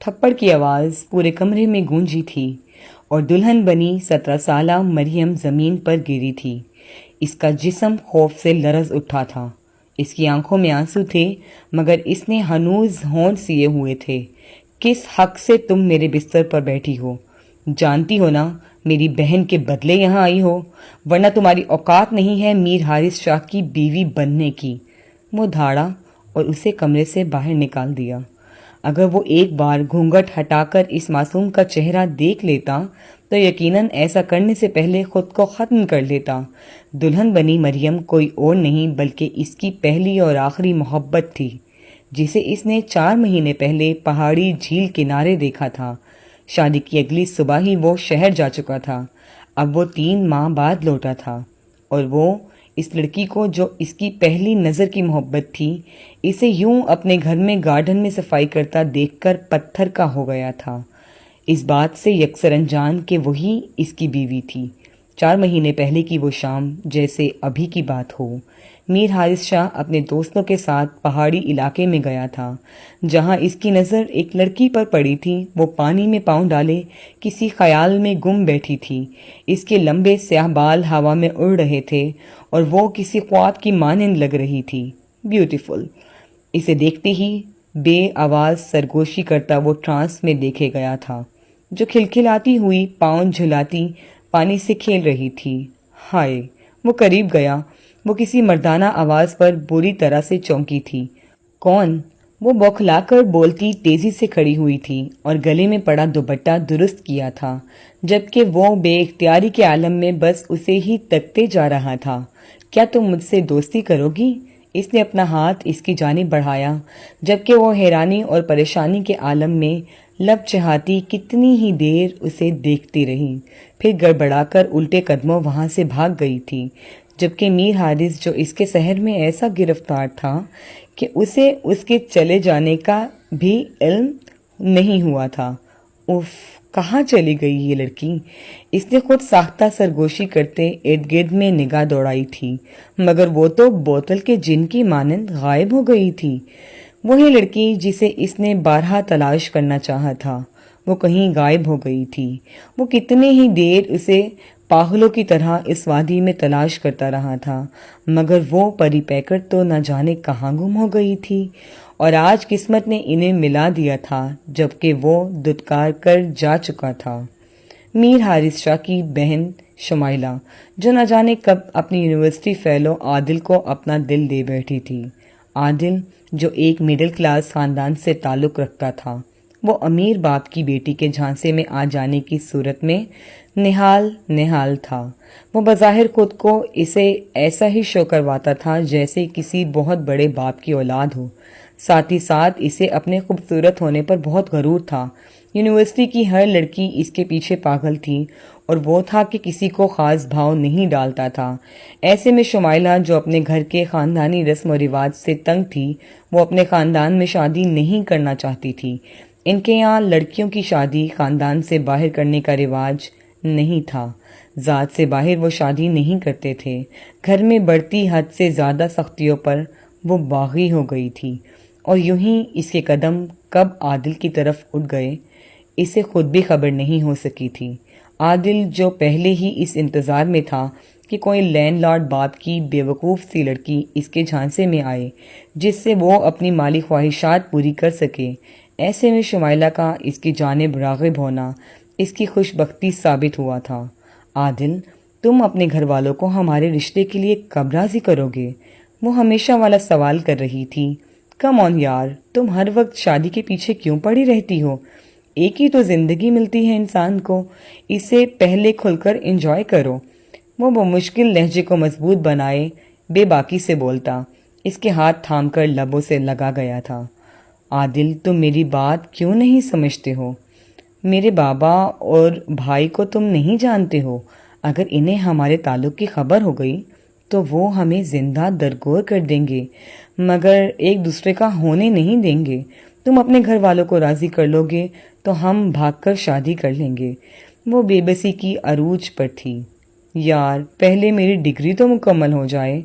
تھپڑ کی آواز پورے کمرے میں گونجی تھی اور دلہن بنی 17 سالہ مریم زمین پر گری تھی۔ اس کا جسم خوف سے لرز اٹھا تھا۔ اس کی آنکھوں میں آنسو تھے مگر اس نے ہنوز ہونٹ سیے ہوئے تھے۔ کس حق سے تم میرے بستر پر بیٹھی ہو؟ جانتی ہو نا میری بہن کے بدلے یہاں آئی ہو، ورنہ تمہاری اوقات نہیں ہے میر حارث شاہ کی بیوی بننے کی۔ وہ دھاڑا اور اسے کمرے سے باہر نکال دیا۔ اگر وہ ایک بار گھونگھٹ ہٹا کر اس معصوم کا چہرہ دیکھ لیتا تو یقیناً ایسا کرنے سے پہلے خود کو ختم کر لیتا۔ دلہن بنی مریم کوئی اور نہیں بلکہ اس کی پہلی اور آخری محبت تھی، جسے اس نے 4 مہینے پہلے پہاڑی جھیل کنارے دیکھا تھا۔ شادی کی اگلی صبح ہی وہ شہر جا چکا تھا۔ اب وہ 3 ماہ بعد لوٹا تھا اور وہ اس لڑکی کو جو اس کی پہلی نظر کی محبت تھی، اسے یوں اپنے گھر میں گارڈن میں صفائی کرتا دیکھ کر پتھر کا ہو گیا تھا، اس بات سے یکسر انجان کہ وہی اس کی بیوی تھی۔ 4 مہینے پہلے کی وہ شام جیسے ابھی کی بات ہو۔ میر حارث شاہ اپنے دوستوں کے ساتھ پہاڑی علاقے میں گیا تھا، جہاں اس کی نظر ایک لڑکی پر پڑی تھی۔ وہ پانی میں پاؤں ڈالے کسی خیال میں گم بیٹھی تھی۔ اس کے لمبے سیاہ بال ہوا میں اڑ رہے تھے اور وہ کسی خواب کی مانند لگ رہی تھی۔ بیوٹیفل۔ اسے دیکھتے ہی بے آواز سرگوشی کرتا وہ ٹرانس میں دیکھے گیا تھا، جو کھلکھلاتی ہوئی پاؤں جھلاتی پانی سے کھیل رہی تھی۔ ہائے! وہ قریب گیا۔ وہ کسی مردانہ آواز پر بری طرح سے چونکی تھی۔ کون؟ وہ بوکھلا کر بولتی تیزی سے کھڑی ہوئی تھی اور گلے میں پڑا دوپٹہ درست کیا تھا، جبکہ وہ بے اختیاری کے عالم میں بس اسے ہی تکتے جا رہا تھا۔ کیا تم مجھ سے دوستی کرو گی؟ اس نے اپنا ہاتھ اس کی جانب بڑھایا، جبکہ وہ حیرانی اور پریشانی کے عالم میں لب چہاتی کتنی ہی دیر اسے دیکھتی رہی، پھر گڑبڑا کر الٹے قدموں وہاں سے بھاگ گئی تھی، جبکہ میر حارث جو اس کے شہر میں ایسا گرفتار تھا کہ اسے اس کے چلے جانے کا بھی علم نہیں ہوا تھا۔ اف! کہاں چلی گئی یہ لڑکی؟ اس نے خود ساختہ سرگوشی کرتے ارد گرد میں نگاہ دوڑائی تھی، مگر وہ تو بوتل کے جن کی مانند غائب ہو گئی تھی۔ وہی لڑکی جسے اس نے بارہا تلاش کرنا چاہا تھا، وہ کہیں غائب ہو گئی تھی۔ وہ کتنے ہی دیر اسے پاگلوں کی طرح اس وادی میں تلاش کرتا رہا تھا، مگر وہ پری پیکر تو نہ جانے کہاں گم ہو گئی تھی، اور آج قسمت نے انہیں ملا دیا تھا جبکہ وہ دھتکار کر جا چکا تھا۔ میر حارث شاہ کی بہن شمائلہ، جو نہ جانے کب اپنی یونیورسٹی فیلو عادل کو اپنا دل دے بیٹھی تھی۔ عادل جو ایک مڈل کلاس خاندان سے تعلق رکھتا تھا، وہ امیر باپ کی بیٹی کے جھانسے میں آ جانے کی صورت میں نہال تھا۔ وہ بظاہر خود کو اسے ایسا ہی شو کرواتا تھا جیسے کسی بہت بڑے باپ کی اولاد ہو، ساتھ ہی ساتھ اسے اپنے خوبصورت ہونے پر بہت غرور تھا۔ یونیورسٹی کی ہر لڑکی اس کے پیچھے پاگل تھی اور وہ تھا کہ کسی کو خاص بھاؤ نہیں ڈالتا تھا۔ ایسے میں شمائلہ جو اپنے گھر کے خاندانی رسم و رواج سے تنگ تھی، وہ اپنے خاندان میں شادی نہیں کرنا چاہتی تھی۔ ان کے یہاں لڑکیوں کی شادی خاندان سے باہر کرنے کا رواج نہیں تھا۔ ذات سے باہر وہ شادی نہیں کرتے تھے۔ گھر میں بڑھتی حد سے زیادہ سختیوں پر وہ باغی ہو گئی تھی، اور یوں ہی اس کے قدم کب عادل کی طرف اٹھ گئے، اسے خود بھی خبر نہیں ہو سکی تھی۔ عادل جو پہلے ہی اس انتظار میں تھا کہ کوئی لینڈ لارڈ باپ کی بیوقوف سی لڑکی اس کے جھانسے میں آئے جس سے وہ اپنی مالی خواہشات پوری کر سکے، ایسے میں شمائلہ کا اس کی جانب راغب ہونا اس کی خوش بختی ثابت ہوا تھا۔ عادل، تم اپنے گھر والوں کو ہمارے رشتے کے لیے کب راضی کرو گے؟ وہ ہمیشہ والا سوال کر رہی تھی۔ کم آن یار، تم ہر وقت شادی کے پیچھے کیوں پڑی رہتی ہو؟ ایک ہی تو زندگی ملتی ہے انسان کو، اسے پہلے کھل کر انجوائے کرو۔ وہ بمشکل لہجے کو مضبوط بنائے بے باکی سے بولتا، اس کے ہاتھ تھام کر لبوں سے لگا گیا تھا۔ عادل، تم میری بات کیوں نہیں سمجھتے ہو؟ میرے بابا اور بھائی کو تم نہیں جانتے ہو، اگر انہیں ہمارے تعلق کی خبر ہو گئی تو وہ ہمیں زندہ درگور کر دیں گے، مگر ایک دوسرے کا ہونے نہیں دیں گے۔ تم اپنے گھر والوں کو راضی کر لو گے تو ہم بھاگ کر شادی کر لیں گے۔ وہ بے بسی کی عروج پر تھی۔ یار، پہلے میری ڈگری تو مکمل ہو جائے۔